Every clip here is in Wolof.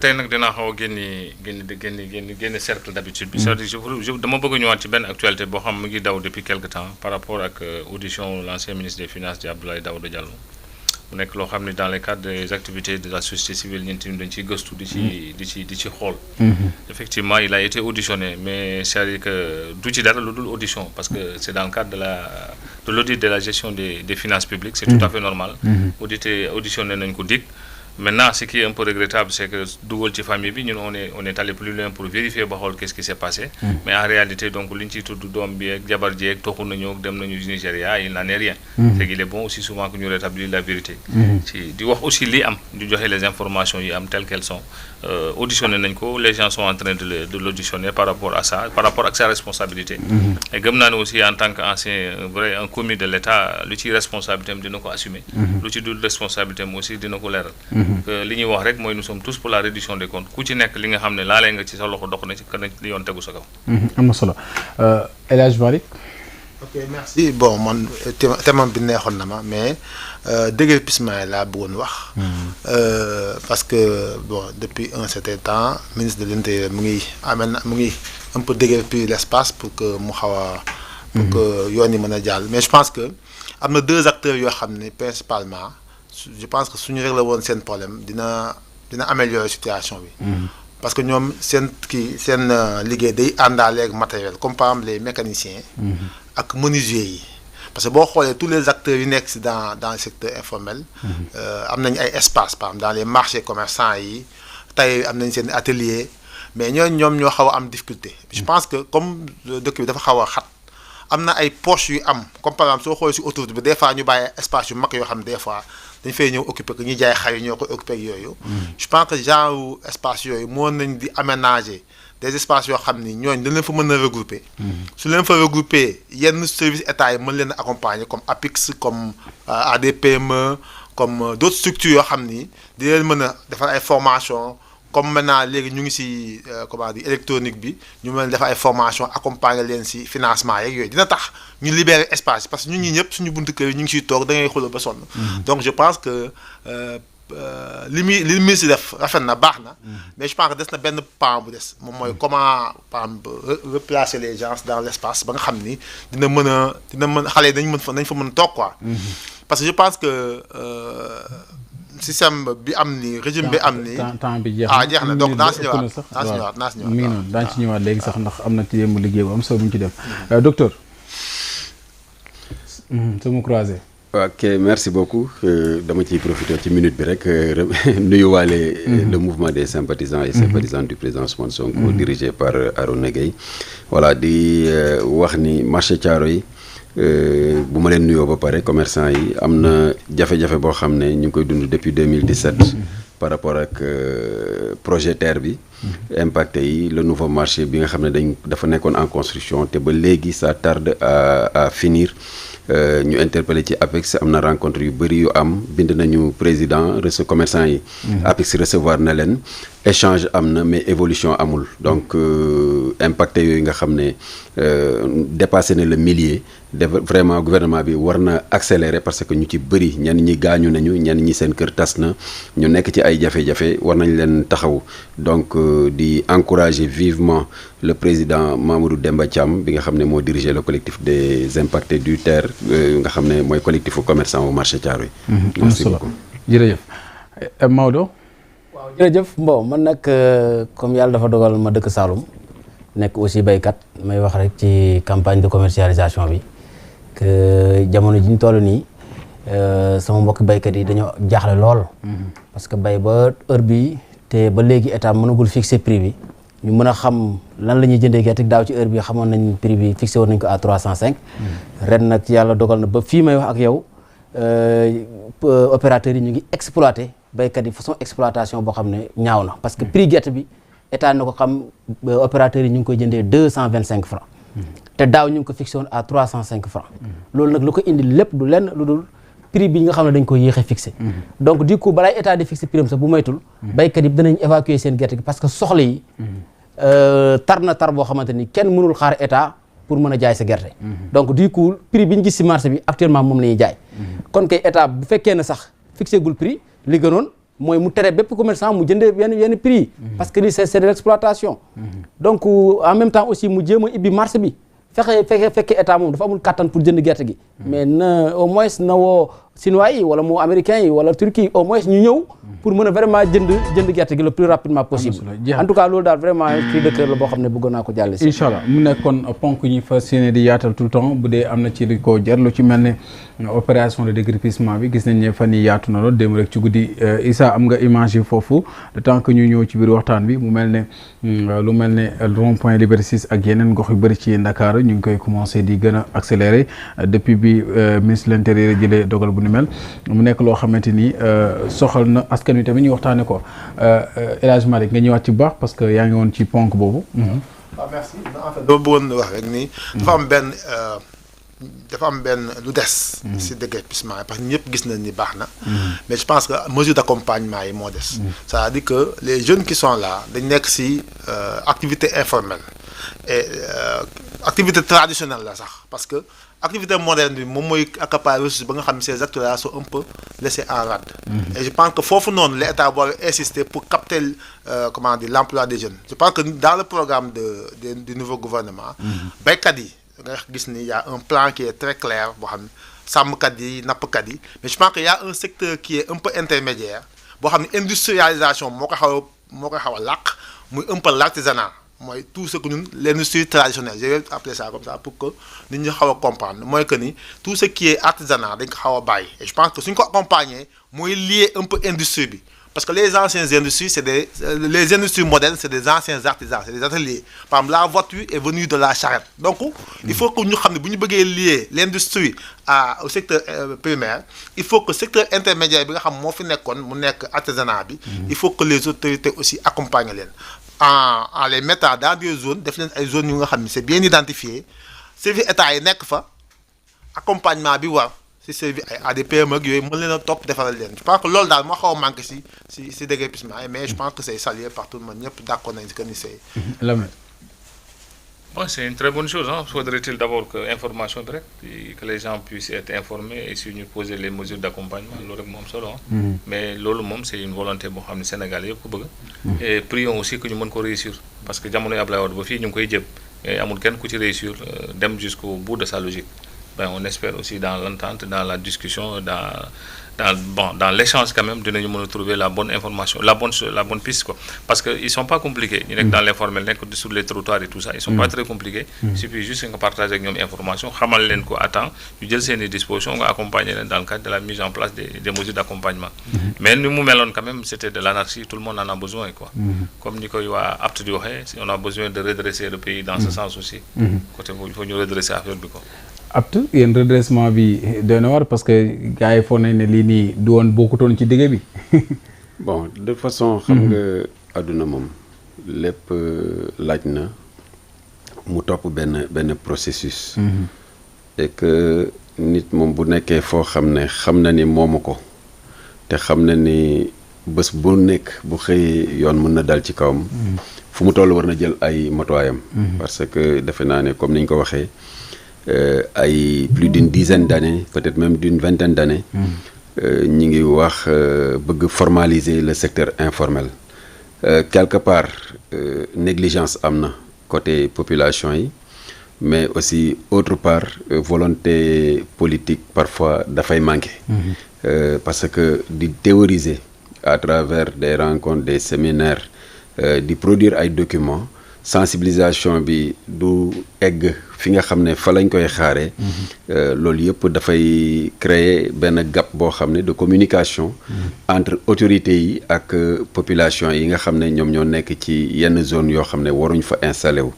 tey nag dinaa xaw a génne cercle d'habitude bi. c'est-à-dire je dama bëgg a ñëwaat ci benn actualité boo xam mu ngi daw depuis quelque temps par rapport ak audition l'ancien ministre des finances di Abdoulaye Daouda Diallo mu nekk loo xam ne dans le cadre des activités de la société civile ñun tamit dañ ciy gëstu di ci xool. effectivement il a été auditionné mais c'est-à-dire que du ci dara lu dul audition parce que c'est dans le cadre de l'audit de la gestion des finances publiques. c'est tout à fait normal. auditionné nañ ko dig. Maintenant, ce qui est un peu regrettable, c'est que dugal ci famille bi ñun on est allé plus loin pour vérifier ba xool qu'est-ce qui s'est passé. Mais en réalité donc liñ ciy tudd doom bi ak jabar ji ak toxu nañu ak dem nañu Nigeria il n'en est rien. C'est qu'il est bon aussi souvent que ñu rétablir la vérité. ci di wax aussi li am di joxe les informations yi am telles qu'elles sont. Auditionné nañ ko les gens sont en train de l'auditionner par rapport à ça par rapport ak sa responsabilité. Et gëm naa ne aussi en tant qu'ancien un commis de l'État lu ci responsabilité am dina ko assumer. Lu ci dul responsabilité am aussi dina ko leeral. que li ñuy wax rek mooy nous sommes tous pour la reddition des comptes ku ci nekk li nga xam ne laalee nga ci sa loxo dox na ci kan li yoon tegu sa kaw. am na solo El Hadj Malick. ok merci bon man thème bi neexoon na ma mais déguerpissement laa bëggoon wax. Parce que bon depuis un certain temps ministre de l'Intérieur mu ngi un peu déguerpir l'espace pour que mu xaw a. pour que yoon yi mën a jàll mais je pense que am na deux acteurs yoo xam ne principalement. Je pense que suñu réglé woon seen problème dina améliorer situation bi. Parce que ñoom seen liggéey day àndaale ak matériel comme par exemple les mécaniciens. ak menuisiers yi. Parce que boo xoolee tous les acteurs yi nekk si dans le secteur informel. am nañu ay espaces par exemple dans les marchés commerçants yi tey am nañ seen atelier mais ñoom ñoo xaw a am difficulté. Je pense que comme dëkk bi dafa xaw a xat. am na ay poches yu am comme par exemple soo xoolee si autoroute bi des fois ñu bàyyi espace yu mag yoo xam ne des fois dañ fay ñëw occuper que ñuy jaay xar yi ñoo koy occuper ak yooyu. Je pense que genre espace yooyu moo nañ di aménager des espaces yoo xam ni ñooñu dañ leen fa mën a regrouper. su leen fa regrouper yenn service état yi mën leen a accompagner comme APIX comme ADPME comme d'autres structures yoo xam ni di leen mën a defal ay formations. Comme maintenant léegi ñu ngi ci comment dire électronique bi ñu mën def ay formation accompagner leen ci financement yeeg yooyu dina tax ñu libérer espace parce que ñun ñi ñëpp suñu buntu kër yi ñu ngi ciy toog da ngay xooloo ba sonn. Donc je pense que li ministre def rafet na baax na. Mais je pense que des na benn pan bu des moom mooy comment par exemple replacer les gens dans l'espace ba nga xam ni dina mën xale yi nañ fa mën a toog quoi. Parce que je pense que. Système bi am ni régime bi am ni temps bi jeex na donc naa si ñëwaat mi ngi noonu daañu ci ñëwaat léegi sax ndax am na ci yéen liggéey bu am solo bu ñu ci def docteur sama croisé. ok merci beaucoup dama ciy profiter ci minute bi rek nuyuwaale le mouvement des sympathisants et sympathisantes du président Ousmane Sonko dirigé par Arona Gueye voilà di wax ni marché Thiaroye bu ma leen nuyoo ba pare commerçant yi am na jafe-jafe boo xam ne ñu ngi koy dund depuis 2017 par rapport ak projet TER bi impacté yi le nouveau marché bi nga xam ne dafa nekkoon en construction te ba léegi ça tarde à finir ñu interpellé ci APEX am na rencontre yu bëri yu am bind nañu président commerçant yi APEX recevoir na leen échange am na mais évolution amul donc impacté yooyu nga xam ne dépassé na le millier vraiment gouvernement bi war na accélérer parce que ñu ci bëri ñenn ñi gaañu nañu ñenn ñi seen kër tas na ñu nekk ci ay jafe-jafe war nañ leen taxaw donc di encourager vivement le président Mamadou Demba Thiam bi nga xam ne moo diriger le collectif des impactés du TER nga xam ne mooy collectifu commerçant au marché Thiaroye. Merci beaucoup jërëjëf Maodo. waaw jërëjëf bon man nag comme yàlla dafa dogal ma dëkk Saloum nekk aussi baykat may wax rek ci campagne de commercialisation bi que jamono ji ñu toll nii sama mbokk baykat yi dañoo jaaxle lool. parce que bay ba heure bi te ba léegi état mënagul fixer prix bi ñu mën a xam lan la ñuy jëndee gerte daaw ci heure bi xamoon nañ prix bi fixé woon nañ ko à 305. ren nag yàlla dogal na ba fii may wax ak yow opérateurs yi ñu ngi exploité baykat yi façon exploitation boo xam ne ñaaw na parce que prix gerte bi état na ko xam opérateurs yi ñu ngi koy jëndee 225 francs te daaw ñu ngi ko fixé woon à 305 francs loolu nag lu ko indi lépp du lenn lu dul prix bi nga xam ne dañ ko yéex a fixé donc du coup balaay état di fixé prix am sax bu moytul baykat yi danañ évacuer seen gerte gi parce que soxla yi tar na tar boo xamante ni kenn mënul xaar état pour mën a jaay sa gerte donc du coup prix bi ñu gis ci marché bi actuellement moom la ñuy jaay kon kay état bu fekkee ne sax fixé gul prix li gënoon mooy mu tere bépp commerçant mu jëndee yenn prix parce que lii c'est de l'exploitation donc en même temps aussi mu jéem a ibbi marché bi fekkee état moom dafa amul kattan pour jënd gerte gi mais na au moins na woo Chinois yi wala moo américains yi wala Turquie au moins ñu ñëw pour mën a vraiment jënd gerte gi le plus rapidement possible en tout cas loolu daal vraiment cri de cœur la boo xam ne bëggoon naa ko jàlle si incha allah mu nekkoon ponk ñi fas yéene di yaatal tout le temps bu dee am na ci li ko jar lu ci mel ne opération de déguerpissement bi gis nañ ne fan yi yaatu na lool démb rek ci guddi Issa am nga image yi foofu le temps que ñu ñëw ci biir waxtaan bi mu mel ne lu mel ne rond point Liberté 6 ak yeneen gox yu bëri ci Ndakaaru ñu ngi koy commencé di gën a accélérer depuis bi ministre de l'intérieur jëlee dogal bu ni mel mu nekk loo xamante ni soxal na askan wi tamit ñu waxtaane ko El Hadj Malick nga ñëwaat ci baax parce que yaa ngi woon ci ponk boobu. waaw merci en fait dama bëggoon wax rek ni. dafa am benn lu des. si déguerpissement yi parce que ñëpp gis nañ ni baax na. mais je pense que mesure d'accompagnement yi moo des. c'est-à-dire que les jeunes qui sont là dañ nekk si activité informelle et activité traditionnelle la sax parce que activité moderne bi moom mooy accaparer ressources ba nga xam ne ces acteurs-là sont un peu laissés en rade. Et je pense que foofu noonu l'État doit insister pour capter comment dire l'emploi des jeunes. Je pense que dans le programme du nouveau gouvernement. baykat yi nga gis ni y a un plan qui est très clair boo xam ne sàmmkat yi nappkat yi mais je pense que y a un secteur qui est un peu intermédiaire boo xam ne industrialisation moo koy xaw a làq muy un peu l'artisanat mooy tout ce que ñun l'industrie traditionnelle je vais appeler ça comme ça pour que nit ñi xaw a comprendre mooy que ni tout ce qui est artisanat dañ ko xaw a bàyyi et je pense que suñ ko accompagner mooy lier un peu industrie bi parce que les anciennes industries les industries modernes c'est des anciens artisans c'est des ateliers par exemple la voiture est venue de la charrette donc il faut que ñu xam ne bu ñu bëggee lier l'industrie au secteur primaire il faut que secteur intermédiaire bi nga xam moo fi nekkoon mu nekk artisanat bi il faut que les autorités aussi accompagnent leen en les mettant dans des zones def leen ay zones yu nga xam ne c'est bien identifié service état yi nekk fa accompagnement bi war si service ay ADPM ak yooyu mën leen a topp defaral leen je pense que loolu daal moo xaw a manqué si déguerpissement yi mais je pense que c'est salué par tout le monde ñëpp d'accord nañ que ni c'est. Bon, c'est une très bonne chose. Faudrait-il d'abord que l'information directe, que les gens puissent être informés et si nous poser les mesures d'accompagnement. Mais c'est une volonté pour les Sénégalais. Et prions aussi que nous puissions réussir. Parce que nous avons réussir jusqu'au bout de sa logique. On espère aussi dans l'entente, dans la discussion, dans l'échange quand même, de nous trouver la bonne information, la bonne piste quoi. Parce qu'ils ne sont pas compliqués. Ils sont dans l'informel, sur les trottoirs et tout ça. Ils ne sont pas très compliqués. Il suffit juste de partager avec nous l'information, attend, nous avons des dispositions, accompagner dans le cadre de la mise en place des mesures d'accompagnement. Mais nous, quand même, c'était de l'anarchie, tout le monde en a besoin quoi. Comme Nico a apte dit, on a besoin de redresser le pays dans ce sens aussi. Il faut nous redresser à faire quoi. apte yéen redressement bi doy na war parce que gars yi foog nañ ne lii nii du woon bokkutoon ci digg bi. bon de façon xam nga àdduna moom lépp laaj na mu topp benn processus. et que nit moom bu nekkee foo xam na ni moomu ko te xam na ni bés bu nekk bu xëyee yoon mën na dal ci kawam. fu mu toll war na jël ay matuwaayam. parce que defe naa ne comme niñ ko waxee. Plus d'une dizaine d'années, peut-être même d'une vingtaine d'années, nous avons formaliser le secteur informel. Quelque part, négligence amna côté population, mais aussi autre part, volonté politique parfois d'affaires manquer. Parce que de théoriser à travers des rencontres, des séminaires, de produire des documents, sensibilisation bi du egg fi nga xam ne fa lañ koy xaaree loolu yëpp dafay créer benn gap boo xam ne de communication entre autorités yi ak population yi nga xam ne ñoom ñoo nekk ci yenn zone yoo xam ne waruñ fa installé wu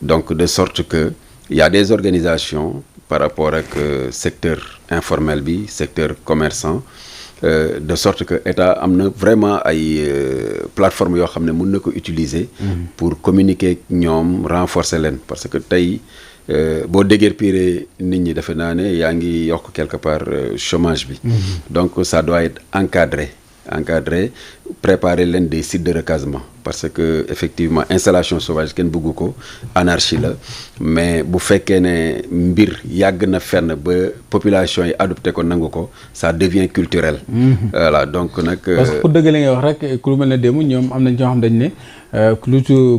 donc de sorte que il y a des organisations par rapport ak secteur informel bi secteur commerçant de sorte que état amna vraiment ay plateforme yo xamné mën nako utiliser pour communiquer ñom renforcer len parce que tay bo déguerpiré nit ñi defé nané ya ngi yok quelque part chômage bi donc ça doit être encadré encadrer préparer leen des sites de recasement parce que effectivement installation sauvage kenn bëggu ko anarchie la mais bu fekkee ne mbir yàgg na fenn ba population yi adopté ko nangu ko ça devient culturel. Voilà donc nag. parce que pour dëgg li ngay wax rek ku lu mel ne démb ñoom am nañ ñoo xam dañ ne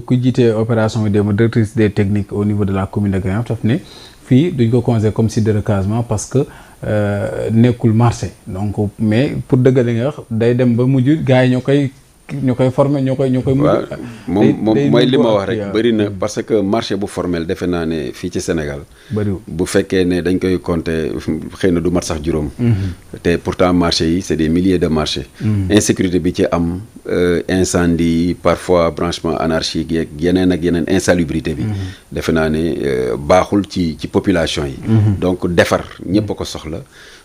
ku jiite opération bi démb directrice des techniques au niveau de la commune de Grand Yoff daf ne fii duñ ko considérer comme site de recasement parce que nekkul marché donc mais pour dëgg li ngay wax day dem ba mujj gars yi ñoo koy formé ñoo koy waaw moom mooy li ma wax rek bëri na parce que marché bu formel defe naa ne fii ci Sénégal bëriwul bu fekkee ne dañ koy compter xëy na du mat sax juróom te pourtant marché yi c'est des milliers de marchés insécurité bi ci am incendie parfois branchement anarchique yeeg yeneen ak yeneen insalubrité bi defe naa ne baaxul ci population yi donc defar ñëpp a ko soxla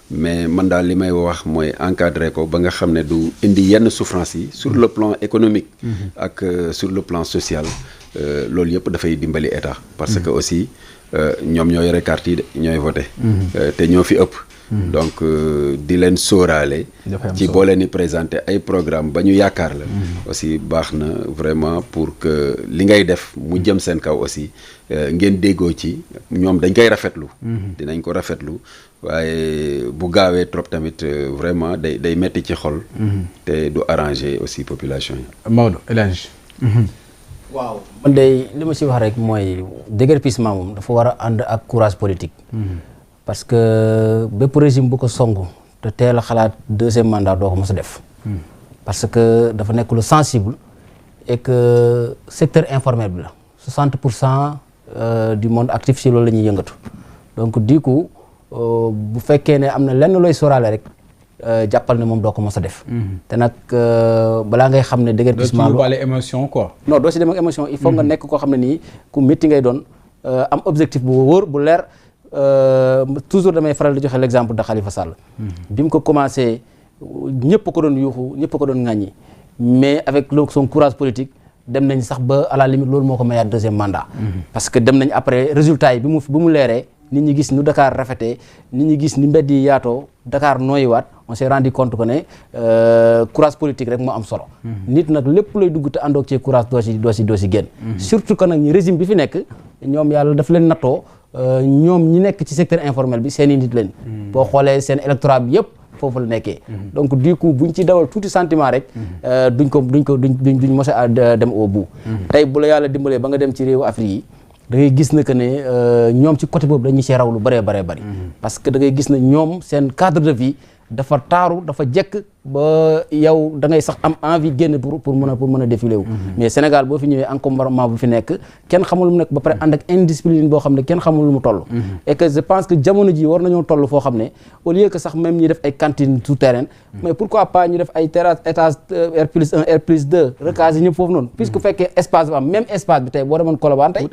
mais man daal li may wax mooy encadrer ko ba nga xam ne du indi yenn souffrance yi sur le plan économique ak sur le plan social loolu yëpp dafay dimbali état parce que aussi ñoom ñoo yore carte yi de ñooy voté te ñoo fi ëpp donc di leen sóoraale ci boo leen di présenter ay programme ba ñu yaakaar la aussi baax na vraiment pour que li ngay def mu jëm seen kaw aussi ngeen déggoo ci ñoom dañ koy rafetlu dinañ ko rafetlu waaye bu gaawee trop tamit vraiment day metti ci xol te du arranger aussi population yi Maodo El Hadj waaw man day li ma ci wax rek mooy déguerpissement moom dafa war a ànd ak courage politique parce que bépp régime bu ko songu te teel a xalaat deuxième mandat doo ko mos a def parce que dafa nekk lu sensible et que secteur informel bi la 60% du monde actif ci loolu la ñuy yëngatu donc du coup bu fekkee ne am na lenn looy sóoraale rek jàppal ne moom doo ko mos a def te nag balaa ngay xam ne déguerpissement doo ci émotion quoi non doo ci dem ak émotion il faut nga nekk koo xam ne nii ku métti ngay doon am objectif bu wóor bu leer toujours damay faral di joxe l'exemple de Khalifa Sall bi mu ko commencé ñëpp ko doon yuuxu ñëpp ko doon ŋàññi mais avec son courage politique dem nañ sax ba à la limite loolu moo ko mayaat deuxième mandat parce que dem nañ après résultat yi bi mu leeree nit ñi gis nu Dakar rafetee nit ñi gis ni mbedd yi yaatoo Dakar nooyiwaat on s'est rendu compte que ne courage politique rek moo am solo nit nag lépp lay dugg te àndoog ci courage doo si génn surtout que nag ñi régime bi fi nekk ñoom yàlla daf leen nattoo ñoom ñi nekk ci secteur informel bi seen i nit leen boo xoolee seen électorat bi yëpp foofu la nekkee donc du coup buñ ci dawal tuuti sentiment rek duñ mos a dem au bout tey bu la yàlla dimbalee ba nga dem ci réewu Afrique yi da ngay gis na que ne ñoom ci côté boobu dañuy see raw lu bëree bëri parce que da ngay gis na ñoom seen cadre de vie dafa taaru dafa jekk ba yow da ngay sax am envie génn pour mën a défilé wu mais Sénégal boo fi ñëwee encombrement bu fi nekk kenn xamul lu mu nekk ba pare ànd ak indiscipline boo xam ne kenn xamul lu mu toll et que je pense que jamono ji war nañoo toll foo xam ne au lieu que sax même ñi def ay cantines souterraines mais pourquoi pas ñu def ay terrasse étage R+1 R+2 recaser ñëpp foofu noonu puisque fekkee espace bi am même espace bi tey boo demoon Colobane tey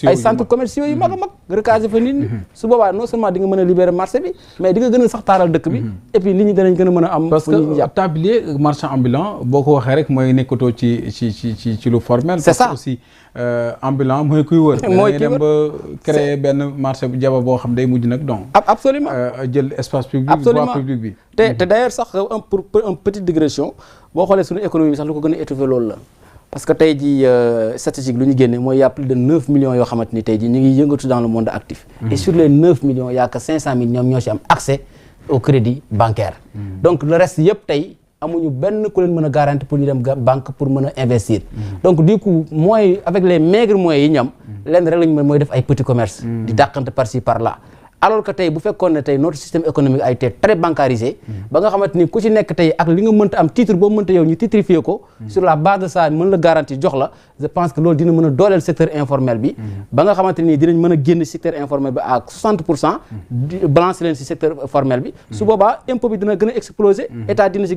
ay centres commerciaux yu mag a mag recaser fa nit ñi su boobaa non seulement di nga mën a libérer marché bi mais di nga gën a sax taaral dëkk bi et puis nit ñi danañ gën a mën a am parce que tablier marchand ambulant boo ko waxee rek mooy nekkatoo ci lu formel. c'est ça parce que aussi ambulant mooy kuy wër. mooy kuy wër dem ba créer benn marché bu jaba boo xam day mujj nag donc. absolument jël espace public. absolument voie publique bi. te d'ailleurs sax pour un petite digression boo xoolee suñu économie bi sax lu ko gën a étouffer loolu la. parce que tey jii statistique lu ñu génne mooy y a plus de 9 millions yoo xamante ni tey jii ñu ngi yëngatu dans le monde actif. et sur les 9 millions y a que 500 000 ñoom ñoo ci am accès au crédit bancaire. donc le reste yëpp tey amuñu benn ku leen mën a garantie pour ñu dem banque pour mën a investir. donc du coup mooy avec les maigres moyens yi ñam lenn rek lañu mën mooy def ay petits commerces. di dàqante par ci par là. alors que tey bu fekkoon ne tey notre système économique a été très bancarisé ba nga xamante ni ku ci nekk tey ak li nga mënta am titre boo mënta yow ñu titrifié ko sur la base de ça mën la garantie jox la je pense que loolu dina mën a dooleel secteur informel bi ba nga xamante ni dinañ mën a génn secteur informel bi à 60% balancer leen ci secteur formel bi su boobaa impôt bi dina gën a exploser état dina ci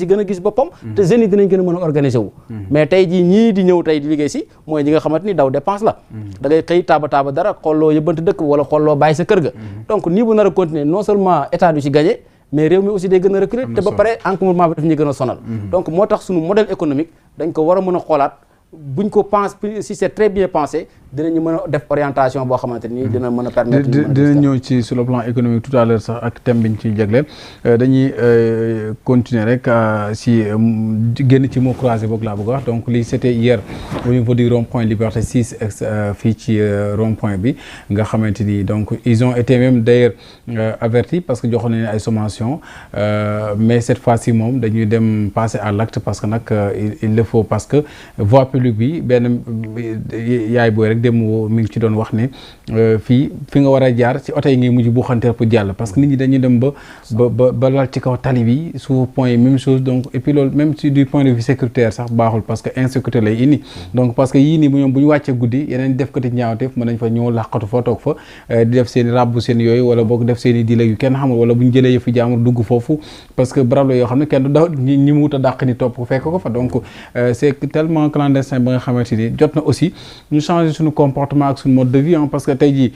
gën a gis boppam te jeunes yi dinañ gën a mën a organiser wu mais tey jii ñii di ñëw tey di liggéey ci mooy ñi nga xamante ni daw dépense la da ngay xëy taaba dara xooloo yëbbante dëkk wala xooloo bàyyi sa kër ga donc nii bu nar a continuer non seulement état du ci gagné mais réew mi aussi day gën a reculer te ba pare encombrement bi daf ñu gën a sonal donc moo tax suñu modèle économique dañ ko war a mën a xoolaat buñ ko pense si c'est très bien pensé dinañu mën a def orientation boo xamante ni dina mën a permettre. dina ñëw ci sur le plan économique tout à l'heure sax ak thème bi ñu ciy jagleel dañuy continuer rek si génn ci mot croisé boog laa bëgg a wax donc lii c'était hier au niveau du rond-point Liberté 6 fii ci rond-point bi nga xamante ni donc ils ont été même d'ailleurs avertis parce que joxoon nañu ay sommation mais cette fois-ci moom dañuy dem passer à l'acte parce que nag il le faut parce que voie publique bi benn yaay booy rek dem mi ngi ci doon wax ne fi nga war a jaar ci oto yi ngay mujj buuxanteel pour jàll parce que nit ñi dañuy dem ba lal ci kaw tali bi sous point yi même chose donc et puis loolu même si du point de vue sécuritaire sax baaxul parce que insécurité lay indi donc parce que yii nii bu ñoom bu ñu wàccee guddi yeneen def ko ti ñaawteef mën nañ fa ñëw làqatu foo toog fa di def seen i ràbbu seen yooyu wala boog def seen i diila yu kenn xamul wala bu ñu jëlee yëfu jaamur dugg foofu parce que barab la yoo xam ne kenn du da ñi mu wut a dàq ni topp ko fekk ko fa donc c'est tellement clandestin ba nga xamante ni jot na aussi ñu changer suñu comportement ak suñu mode de vie parce que tey jii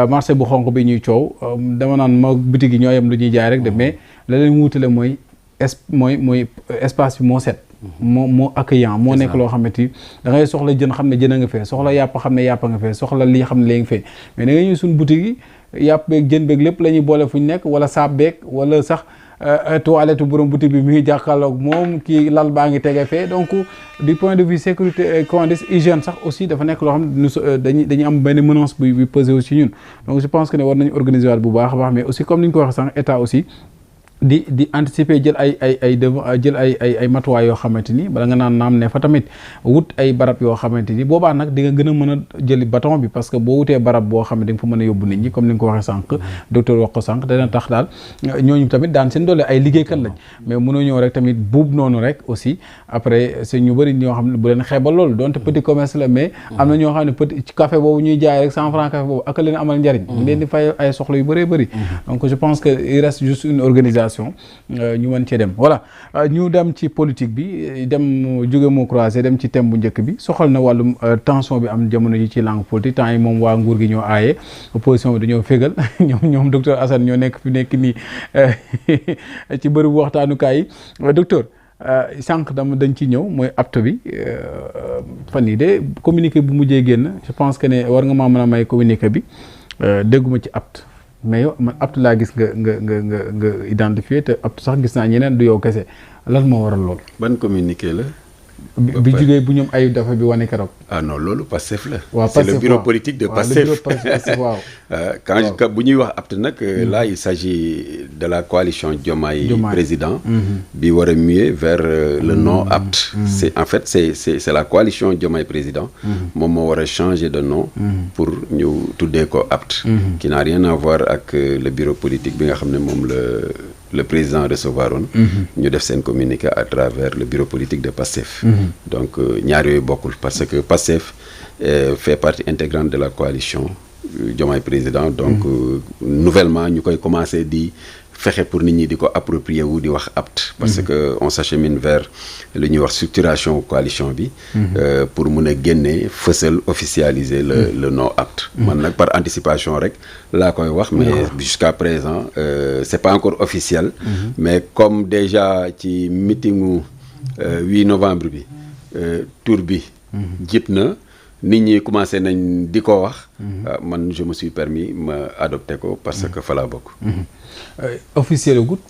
marché bu xonq bi ñuy coow dama naan ma boutique yi ñoo yem lu ñuy jaay rek de mais la leen wutale mooy espace bi moo set moo accueillant moo nekk loo xamante ni da ngay soxla jën xam ne jën a nga fee soxla yàpp xam ne yàpp a nga fee soxla lii xam ne lee nga fee mais da ngay ñëw suñu boutique yi yàpp beeg jën beeg lépp la ñuy boole fu ñu nekk wala saab beeg wala sax toilette borom boutique bi mi ngi jàkkaarloog moom kii lal baa ngi tege fee donc du point de vue sécurité hygiène sax aussi dafa nekk loo xam ne dañuy am benn menace buy peser aussi ñun donc je pense que ne war nañu organiser waat bu baax a baax mais aussi comme ni ñu ko waxee sànq état aussi di anticiper jël ay matuwaay yoo xamante ni bala nga naan naam ne fa tamit wut ay barab yoo xamante ni boobaa nag di nga gën a mën a jëli bâton bi parce que boo wutee barab boo xam ne di nga fa mën a yóbbu nit ñi comme ni nga ko waxee sànq docteur wax ko sànq dana tax daal ñooñu tamit daan seen doole ay liggéeykat lañ mais mënoo ñëw rek tamit buub noonu rek aussi après c'est ñu bëri ñoo xam ne bu leen xeebal loolu donte petit commerce la mais am na ñoo xam ne petit ci café boobu ñuy jaay rek 100 francs café boobu ak leen amal njariñ leen di fay ay soxla yu bëree bëri donc je pense que il reste juste une organisation ñu mën cee dem voilà ñu dem ci politique bi dem jóge moo croisé dem ci thème bu njëkk bi soxal na wàllum tension bi am jamono yi ci langue politique temps yi moom waa nguur gi ñoo aaye opposition bi dañoo fégal ñoom docteur Assane ñoo nekk nii ci bërëbu waxtaanukaay yi docteur sànq dañ ci ñëw mooy apte bi fan yii de communiqué bu mujjee génn je pense que ne war nga maa mën a may communiqué bi dégguma ci apte mais yow man apte laa gis nga identifié te apte sax gis naa ñeneen du yow kese lan moo waral lool. ban communiqué la. bi jugee bu ñoom ay dafa bi wane keroog. ah non loolu Pastef la. waaw c'est le bureau politique de Pastef. waaw quand bu ñuy wax apte nag là il s'agit de la coalition Diomaye président. bi war a muer vers le non apte. c'est en fait c'est la coalition Diomaye président. moom moo war a changer de nom. pour ñu tuddee ko apte. qui n'a rien à voir ak le bureau politique bi nga xam ne moom le président recevoir woon ñu def seen communiqué à travers le bureau politique de Pastef. donc ñaar yooyu bokkul parce que Pastef fait partie intégrante de la coalition Diomaye président donc nouvellement ñu koy commencer di fexe pour nit ñi di ko approprier wu di wax apte parce que on s'achemine vers lu ñuy wax structuration coalition bi pour mun a génne fësal officialiser le non apte man nag par anticipation rek laa koy wax mais jusqu'à présent c'est pas encore officiel mais comme déjà ci meetingu 8 novembre bi tour bi jip na nit ñi commencé nañ di ko wax man je me suis permis ma adopté ko parce que fa laa bokk officiel gut